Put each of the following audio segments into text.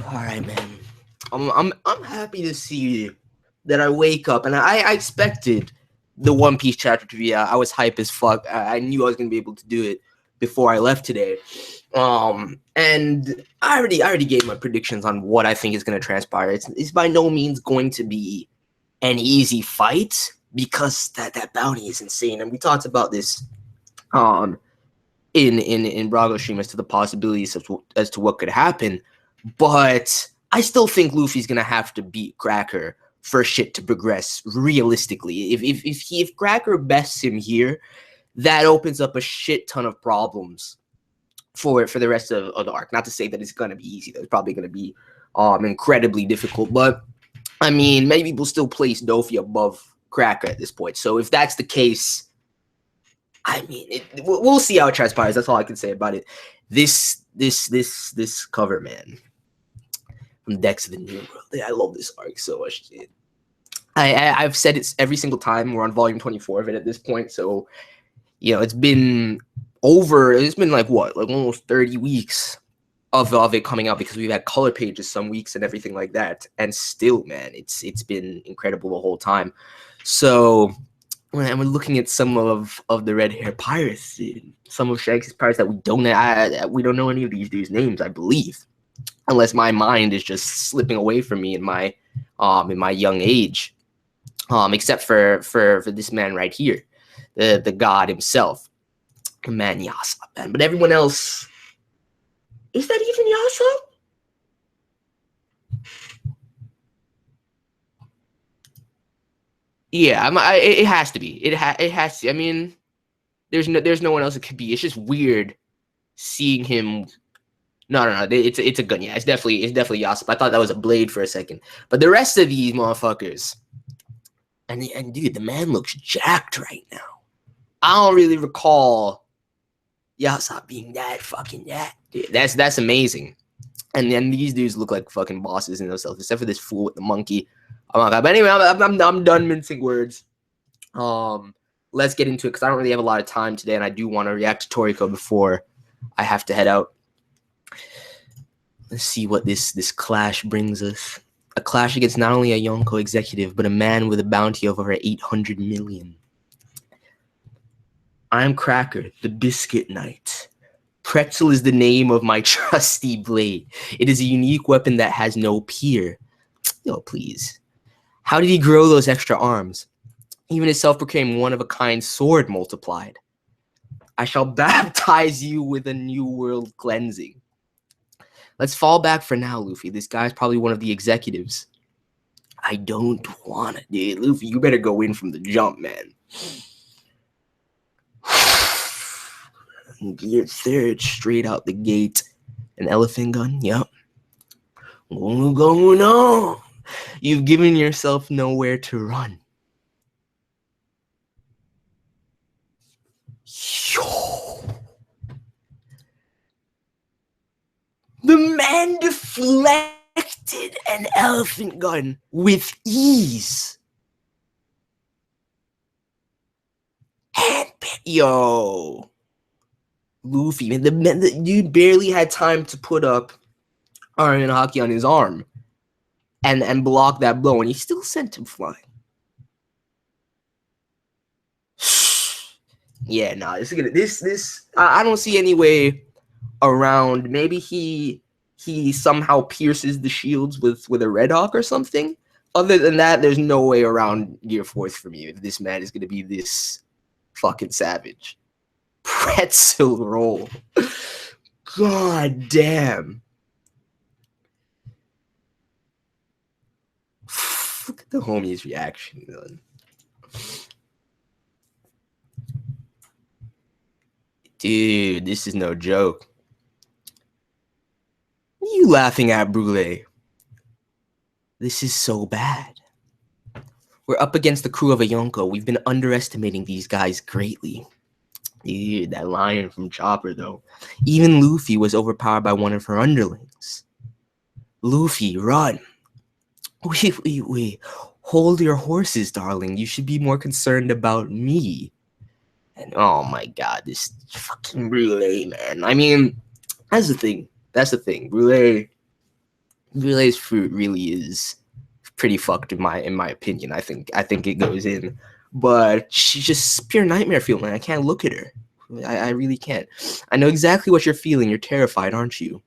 All right, man. I'm happy to see that I wake up, and I expected the One Piece chapter to be out. I was hype as fuck. I knew I was gonna be able to do it before I left today. And I already gave my predictions on what I think is gonna transpire. It's by no means going to be an easy fight because that bounty is insane, and we talked about this in Brago's stream as to the possibilities as to what could happen. But I still think Luffy's gonna have to beat Cracker for shit to progress realistically. If Cracker bests him here, that opens up a shit ton of problems for the rest of the arc. Not to say that it's gonna be easy. It's probably gonna be incredibly difficult. But I mean, many people still place Dofi above Cracker at this point. So if that's the case, I mean, we'll see how it transpires. That's all I can say about it. This cover, man. From Decks of the New World. I love this arc so much. Dude. I've said it every single time. We're on volume 24 of it at this point. So, it's been like what? Like almost 30 weeks of it coming out because we've had color pages some weeks and everything like that. And still, man, it's been incredible the whole time. So when we're looking at some of the red hair pirates, dude, some of Shanks' pirates that we don't know any of these dudes' names, I believe. Unless my mind is just slipping away from me in my young age, except for this man right here, the god himself, man Yasop, man. But everyone else, is that even Yasop? Yeah, it has to be. It has to. I mean, there's no one else it could be. It's just weird seeing him. No. It's a gun. Yeah, it's definitely Yasop. I thought that was a blade for a second. But the rest of these motherfuckers, and dude, the man looks jacked right now. I don't really recall Yasop being that fucking jacked. Dude, that's amazing. And then these dudes look like fucking bosses in themselves, except for this fool with the monkey. Oh my god! But anyway, I'm done mincing words. Let's get into it because I don't really have a lot of time today, and I do want to react to Toriko before I have to head out. Let's see what this clash brings us. A clash against not only a Yonko executive, but a man with a bounty of over 800 million. I'm Cracker, the Biscuit Knight. Pretzel is the name of my trusty blade. It is a unique weapon that has no peer. Yo, please. How did he grow those extra arms? Even his self-proclaimed one-of-a-kind sword multiplied. I shall baptize you with a new world cleansing. Let's fall back for now, Luffy. This guy's probably one of the executives. I don't want it, dude. Luffy, you better go in from the jump, man. Gear third, straight out the gate. An elephant gun? Yep. What's going on? You've given yourself nowhere to run. Yo. The man deflected an elephant gun with ease. And yo, Luffy, man, the dude barely had time to put up Armin Haki on his arm and block that blow, and he still sent him flying. Yeah, nah, this I don't see any way around. Maybe he somehow pierces the shields with a Red Hawk or something. Other than that, there's no way around Gear Fourth for me if this man is gonna be this fucking savage. Pretzel roll. God damn. Look at the homie's reaction, man. Dude, this is no joke. What are you laughing at, Brulee? This is so bad. We're up against the crew of a Yonko. We've been underestimating these guys greatly. Dude, that line from Chopper, though. Even Luffy was overpowered by one of her underlings. Luffy, run. Wait. Hold your horses, darling. You should be more concerned about me. And oh my god, this fucking Brulee, man. I mean, that's the thing. Brulee Brulee's fruit really is pretty fucked in my opinion. I think it goes in, but she's just pure nightmare fuel, man. I can't look at her. I really can't. I know exactly what you're feeling. You're terrified, aren't you?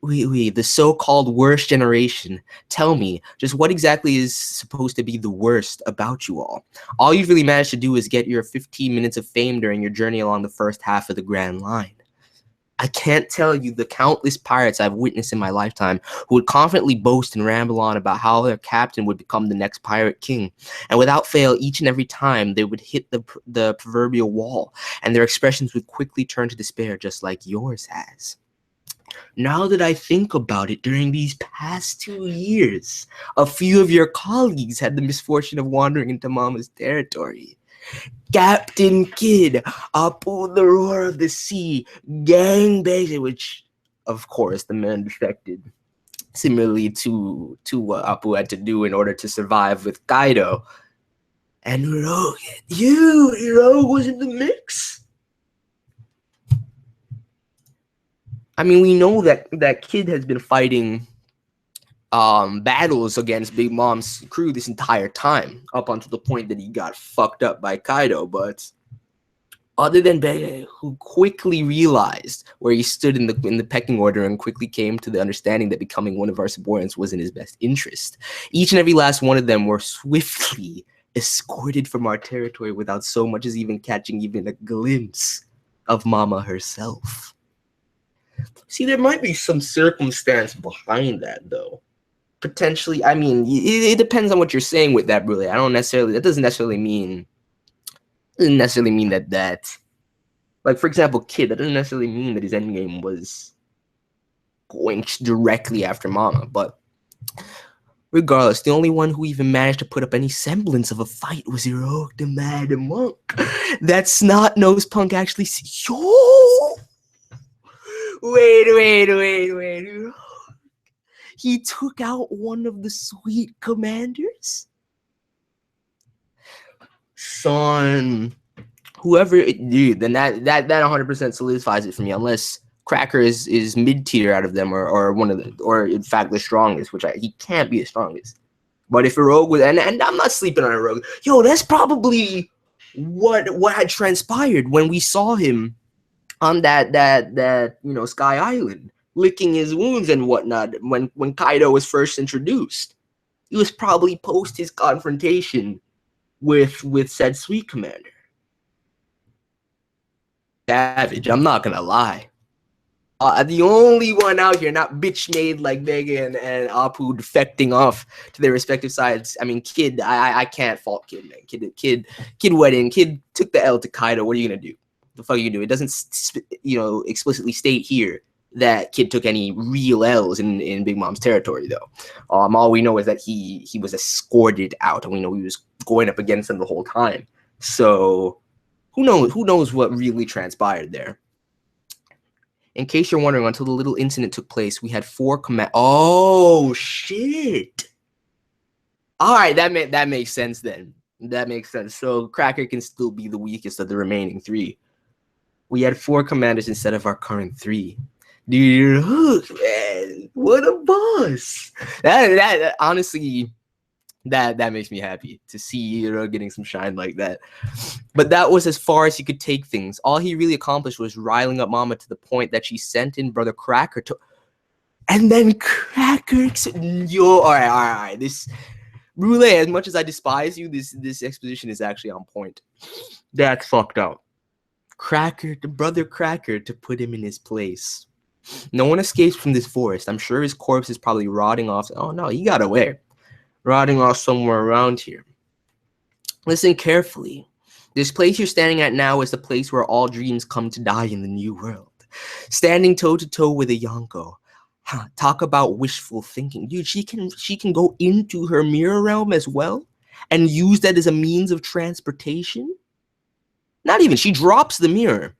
We, the so-called worst generation. Tell me, just what exactly is supposed to be the worst about you all? All you've really managed to do is get your 15 minutes of fame during your journey along the first half of the Grand Line. I can't tell you the countless pirates I've witnessed in my lifetime who would confidently boast and ramble on about how their captain would become the next pirate king. And without fail, each and every time, they would hit the proverbial wall, and their expressions would quickly turn to despair, just like yours has. Now that I think about it, during these past 2 years, a few of your colleagues had the misfortune of wandering into Mama's territory. Captain Kidd, Apu the Roar of the Sea, gangbanging, which, of course, the man defected. Similarly to what Apu had to do in order to survive with Kaido. And UROUGE, UROUGE was in the mix. I mean, we know that Kidd has been fighting battles against Big Mom's crew this entire time, up until the point that he got fucked up by Kaido. But other than Bege, who quickly realized where he stood in the pecking order and quickly came to the understanding that becoming one of our subordinates was in his best interest, each and every last one of them were swiftly escorted from our territory without so much as even catching even a glimpse of Mama herself. See, there might be some circumstance behind that, though. Potentially, I mean, it depends on what you're saying with that, Brulee. That doesn't necessarily mean that, like, for example, Kidd, that doesn't necessarily mean that his endgame was going directly after Mama. But regardless, the only one who even managed to put up any semblance of a fight was UROUGE the Mad Monk. That snot-nosed punk actually yo! Wait. He took out one of the sweet commanders? Son, whoever, dude, then that 100% solidifies it for me, unless Cracker is mid-tier out of them, or one of the, or in fact the strongest, which he can't be the strongest. But if UROUGE was, and I'm not sleeping on UROUGE, yo, that's probably what had transpired when we saw him on that Sky Island, licking his wounds and whatnot when Kaido was first introduced. It was probably post his confrontation with said sweet commander. Savage, I'm not gonna lie. The only one out here not bitch made like Bege and Apu defecting off to their respective sides. I mean, Kidd, I can't fault Kidd, man. Kidd went in. Kidd took the L to Kaido. What are you gonna do? The fuck you do? It doesn't, explicitly state here that Kidd took any real L's in Big Mom's territory, though. All we know is that he was escorted out, and we know he was going up against them the whole time. So who knows what really transpired there? In case you're wondering, until the little incident took place, we had 4 command. Oh shit! All right, that makes sense then. That makes sense. So Cracker can still be the weakest of the remaining 3. We had 4 commanders instead of our current 3. Dude, man, what a boss! That honestly, that makes me happy to see getting some shine like that. But that was as far as he could take things. All he really accomplished was riling up Mama to the point that she sent in Brother Cracker to, and then Cracker, yo, all right. This Brulee, as much as I despise you, this exposition is actually on point. That's fucked up. Cracker, the Brother Cracker, to put him in his place. No one escapes from this forest. I'm sure his corpse is probably rotting off. Oh no, he got away. Rotting off somewhere around here. Listen carefully. This place you're standing at now is the place where all dreams come to die in the new world. Standing toe to toe with a Yonko. Talk about wishful thinking. Dude, she can go into her mirror realm as well and use that as a means of transportation. Not even. She drops the mirror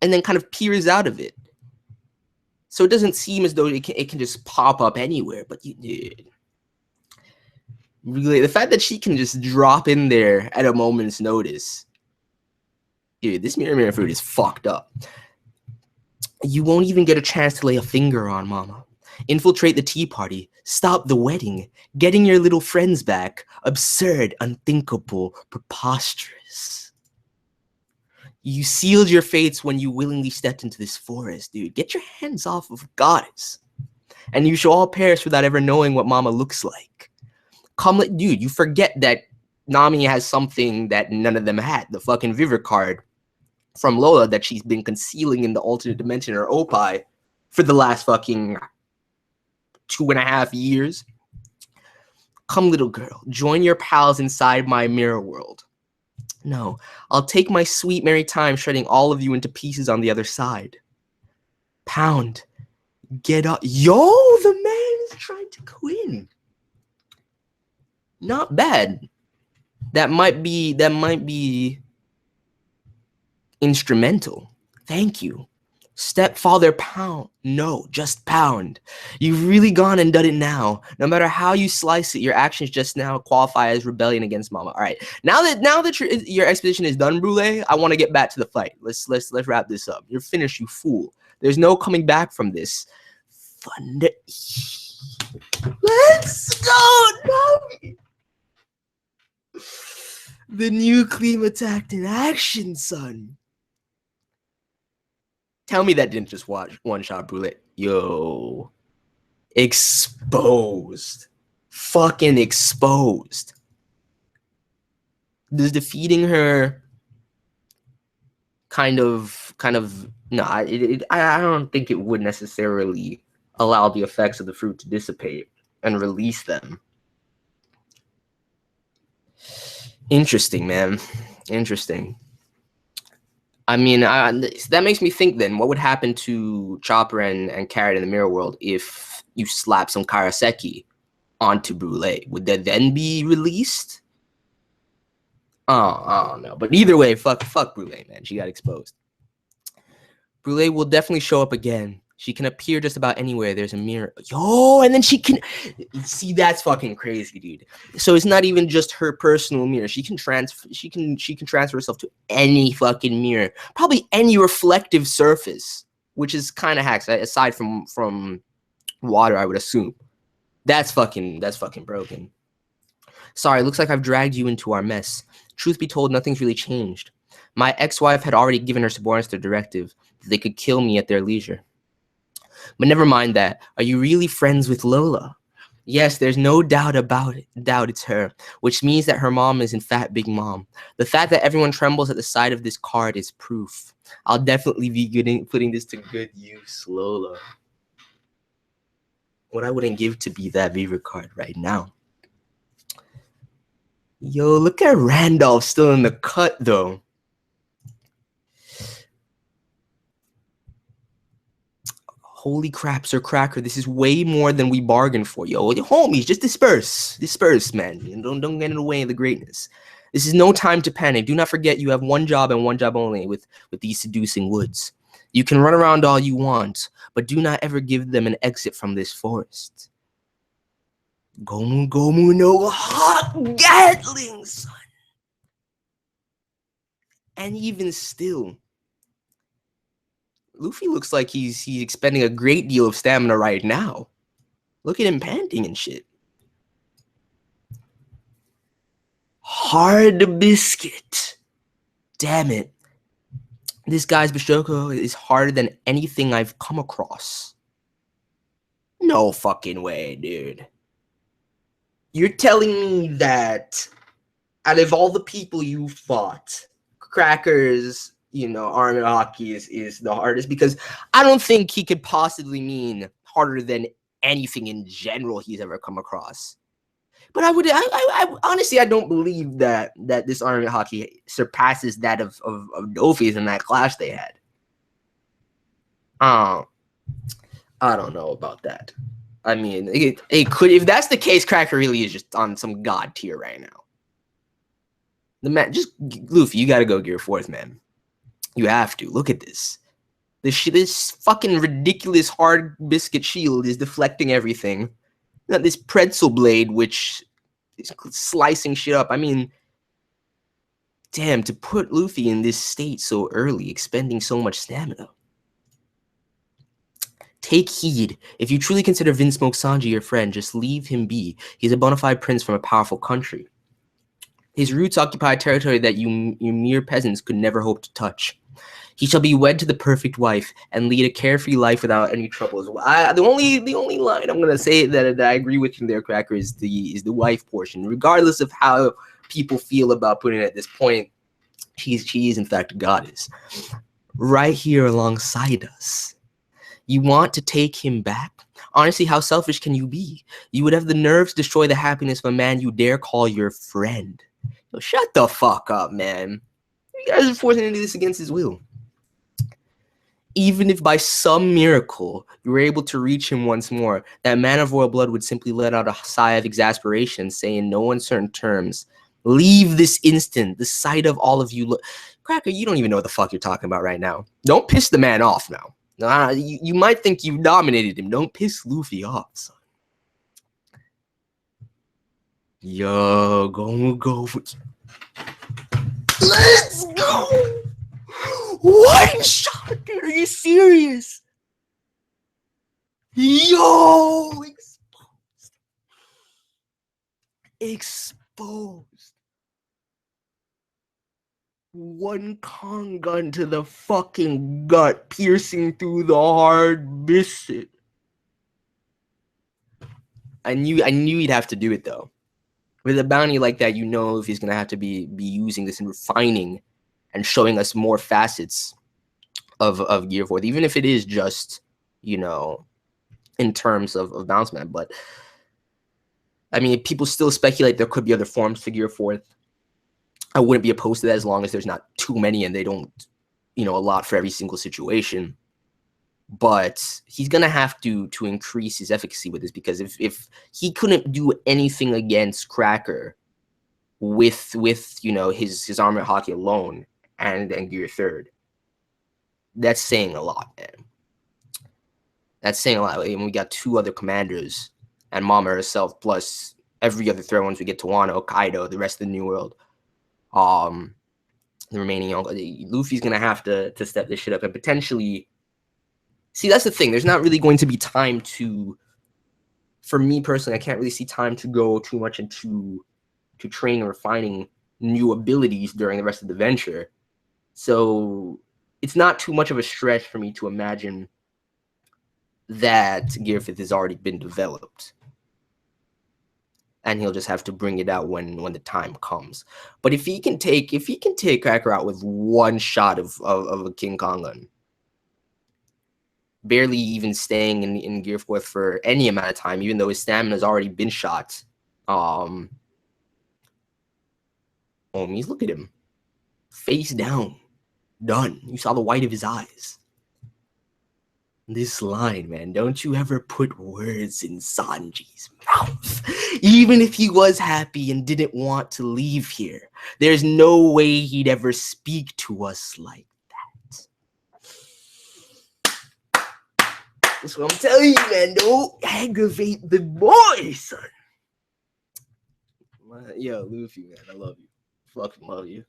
and then kind of peers out of it. So it doesn't seem as though it can just pop up anywhere. But dude, really, the fact that she can just drop in there at a moment's notice. Dude, this mirror fruit is fucked up. You won't even get a chance to lay a finger on Mama. Infiltrate the tea party. Stop the wedding. Getting your little friends back. Absurd, unthinkable, preposterous. You sealed your fates when you willingly stepped into this forest, dude. Get your hands off of Goddess. And you shall all perish without ever knowing what Mama looks like. Dude, you forget that Nami has something that none of them had. The fucking Viver card from Lola that she's been concealing in the alternate dimension or Opie for the last fucking 2.5 years. Come, little girl, join your pals inside my mirror world. No, I'll take my sweet merry time shredding all of you into pieces on the other side. Pound, get up. Yo, the man is trying to win. Not bad. That might be instrumental. Thank you. Stepfather Pound. No, just Pound. You've really gone and done it now. No matter how you slice it, your actions just now qualify as rebellion against Mama. All right. Now that your exposition is done, Brulee, I want to get back to the fight. Let's wrap this up. You're finished, you fool. There's no coming back from this. Thunder. Let's go, Nami. The new Clean attacked in action, son. Tell me that didn't just one-shot Brulee. Yo. Exposed. Fucking exposed. Does defeating her kind of no, I don't think it would necessarily allow the effects of the fruit to dissipate and release them. Interesting, man. Interesting. I mean, that makes me think then, what would happen to Chopper and Carrot in the mirror world if you slap some Karaseki onto Brulee? Would that then be released? Oh, I don't know. But either way, fuck Brulee, man. She got exposed. Brulee will definitely show up again. She can appear just about anywhere. There's a mirror. Yo, and then she can see. That's fucking crazy, dude. So it's not even just her personal mirror. She can transfer herself to any fucking mirror, probably any reflective surface, which is kind of hacks. Aside from water, I would assume. That's fucking broken. Sorry, looks like I've dragged you into our mess. Truth be told, nothing's really changed. My ex-wife had already given her subordinates the directive that they could kill me at their leisure. But never mind that. Are you really friends with Lola? Yes, there's no doubt about it. It's her, which means that her mom is in fact Big Mom. The fact that everyone trembles at the sight of this card is proof. I'll definitely be putting this to good use, Lola. What I wouldn't give to be that Viver card right now. Yo, look at Randolph still in the cut, though. Holy crap, Sir Cracker, this is way more than we bargained for. Yo, homies, just disperse. Disperse, man. Don't get in the way of the greatness. This is no time to panic. Do not forget you have one job and one job only with these seducing woods. You can run around all you want, but do not ever give them an exit from this forest. Gomu Gomu no hot Gatling, son. And even still, Luffy looks like he's expending a great deal of stamina right now. Look at him panting and shit. Hard biscuit. Damn it. This guy's Bishoko is harder than anything I've come across. No fucking way, dude. You're telling me that out of all the people you fought, Crackers, Army Hockey is the hardest? Because I don't think he could possibly mean harder than anything in general he's ever come across. But I honestly, I don't believe that this Army Hockey surpasses that of Dofi's in that clash they had. I don't know about that. I mean, it could, if that's the case, Cracker really is just on some god tier right now. The man, just Luffy, you gotta go Gear 4th, man. You have to. Look at this. This fucking ridiculous hard biscuit shield is deflecting everything. You got this pretzel blade, which is slicing shit up. I mean, damn, to put Luffy in this state so early, expending so much stamina. Take heed. If you truly consider Vince Smoke Sanji your friend, just leave him be. He's a bona fide prince from a powerful country. His roots occupy territory that you mere peasants could never hope to touch. He shall be wed to the perfect wife and lead a carefree life without any troubles. The only line I'm gonna say that I agree with you there, Cracker, is the wife portion. Regardless of how people feel about putting it at this point, she is in fact a goddess, right here alongside us. You want to take him back? Honestly, how selfish can you be? You would have the nerve to destroy the happiness of a man you dare call your friend. Yo, shut the fuck up, man. You guys are forcing him to do this against his will. Even if by some miracle you were able to reach him once more, that man of royal blood would simply let out a sigh of exasperation, saying in no uncertain terms, leave this instant. The sight of all of you. Cracker, you don't even know what the fuck you're talking about right now. Don't piss the man off now. You might think you've dominated him. Don't piss Luffy off, son. Yo, go. Let's go! One shot, dude. Are you serious? Yo, exposed. One Kong gun to the fucking gut, piercing through the hard biscuit. I knew he'd have to do it though. With a bounty like that, you know if he's gonna have to be using this and refining and showing us more facets of Gear 4, even if it is just, you know, in terms of bounce man. But I mean, people still speculate there could be other forms to Gear 4. I wouldn't be opposed to that as long as there's not too many and they don't, you know, a lot for every single situation. But he's gonna have to increase his efficacy with this, because if he couldn't do anything against Cracker with you know his armor hockey alone and Gear 3rd, that's saying a lot, man. That's saying a lot. I mean, we got 2 other commanders and Mama herself, plus every other threat once we get to Wano, Kaido, the rest of the New World. The remaining Luffy's gonna have to step this shit up and potentially. See, that's the thing. There's not really going to be time to, for me personally, I can't really see time to go too much into training and refining new abilities during the rest of the venture. So it's not too much of a stretch for me to imagine that Gear 5th has already been developed. And he'll just have to bring it out when the time comes. But if he can take Cracker out with one shot of a King Kong gun, barely even staying in Gear 4 for any amount of time, even though his stamina has already been shot. Homies, look at him. Face down. Done. You saw the white of his eyes. This line, man, don't you ever put words in Sanji's mouth. Even if he was happy and didn't want to leave here, there's no way he'd ever speak to us like that. That's what I'm telling you, man. Don't aggravate the boy, son. Yo, Luffy, man, I love you. Fucking love you.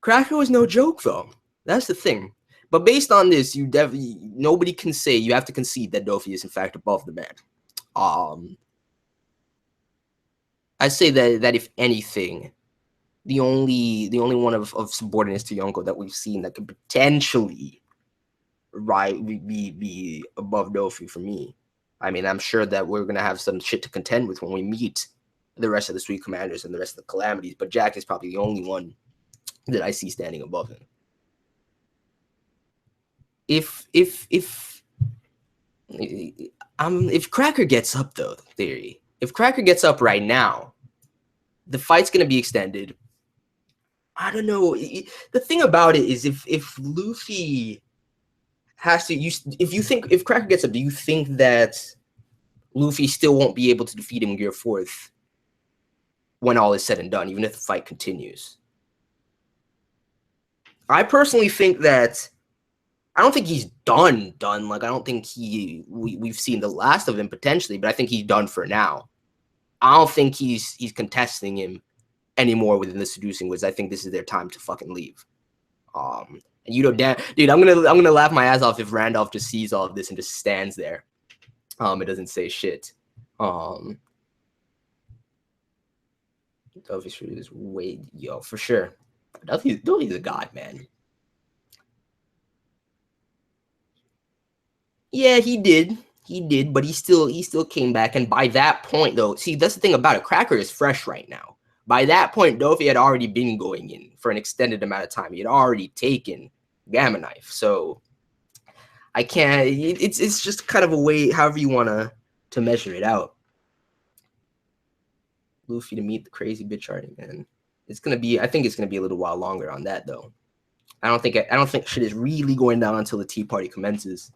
Cracker was no joke, though. That's the thing. But based on this, you definitely nobody can say, you have to concede that Luffy is in fact above the man. I say that if anything, the only one of subordinates to Yonko that we've seen that could potentially be above Luffy for me. I mean, I'm sure that we're gonna have some shit to contend with when we meet the rest of the Sweet Commanders and the rest of the Calamities. But Jack is probably the only one that I see standing above him. If Cracker gets up though, theory. If Cracker gets up right now, the fight's gonna be extended. I don't know. The thing about it is, if Luffy has to, if Cracker gets up, do you think that Luffy still won't be able to defeat him in Gear 4th when all is said and done, even if the fight continues? I personally think that. I don't think he's done. Like, I don't think we've seen the last of him potentially, but I think he's done for now. I don't think he's contesting him anymore within the Seducing Woods. I think this is their time to fucking leave. And you know, damn, dude, I'm gonna laugh my ass off if Randolph just sees all of this and just stands there. It doesn't say shit. Duffy's is way, yo, for sure. Duffy's a god, man. Yeah, he did. He did, but he still came back. And by that point, though, see, that's the thing about it. Cracker is fresh right now. By that point, Duffy had already been going in for an extended amount of time. He had already taken Gamma Knife. So I can't. It's just kind of a way, however you want to measure it out. Luffy to meet the crazy bitch already, man. It's gonna be. I think it's gonna be a little while longer on that, though. I don't think shit is really going down until the tea party commences.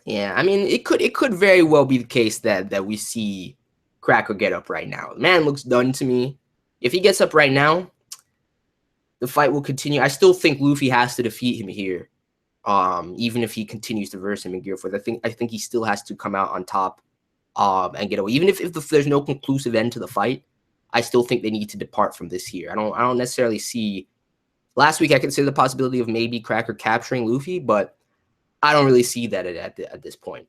Yeah, I mean, it could very well be the case that we see Cracker get up right now. Man looks done to me. If he gets up right now, the fight will continue. I still think Luffy has to defeat him here. Even if he continues to verse him in Gear 4, I think he still has to come out on top and get away. Even if there's no conclusive end to the fight, I still think they need to depart from this here. I don't necessarily see. Last week I considered the possibility of maybe Cracker capturing Luffy, but I don't really see that at this point.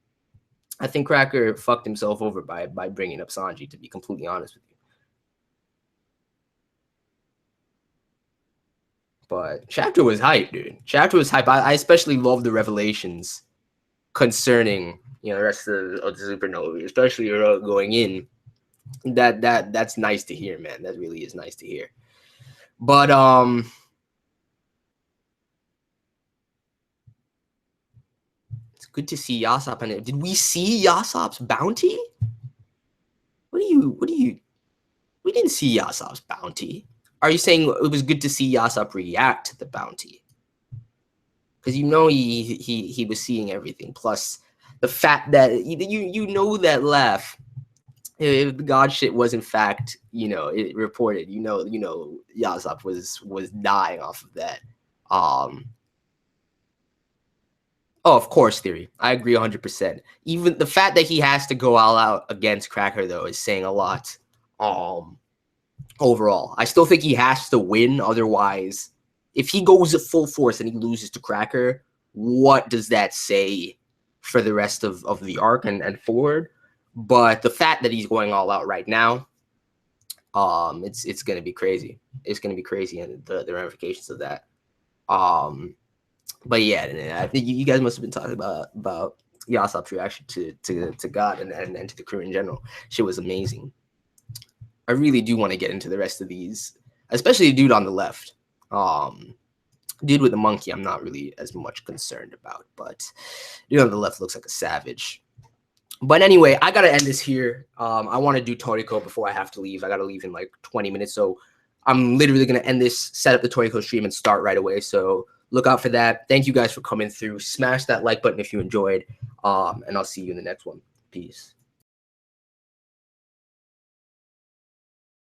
I think Cracker fucked himself over by bringing up Sanji, to be completely honest with you. But chapter was hype, dude. Chapter was hype. I especially love the revelations concerning, you know, the rest of the supernova, especially going in. That's nice to hear, man. That really is nice to hear. But it's good to see Yasop on it. Did we see Yasop's bounty? What do you? We didn't see Yasop's bounty. Are you saying it was good to see Yasop react to the bounty? Because you know he was seeing everything. Plus the fact that you know that laugh. If the god shit was in fact, you know, it reported, you know Yasop was dying off of that. Oh, of course, Theory. I agree 100%. Even the fact that he has to go all out against Cracker, though, is saying a lot. Overall, I still think he has to win. Otherwise, if he goes at full force and he loses to Cracker, what does that say for the rest of the arc and forward? But the fact that he's going all out right now, it's going to be crazy. It's going to be crazy, and the ramifications of that. But yeah, I think you guys must have been talking about Yasop's reaction to God and to the crew in general. Shit was amazing. I really do want to get into the rest of these, especially the dude on the left. Dude with the monkey, I'm not really as much concerned about, but dude on the left looks like a savage. But anyway, I gotta end this here. I want to do Toriko before I have to leave. I gotta leave in like 20 minutes, so I'm literally gonna end this, set up the Toriko stream, and start right away. So look out for that. Thank you guys for coming through. Smash that like button if you enjoyed, and I'll see you in the next one. Peace.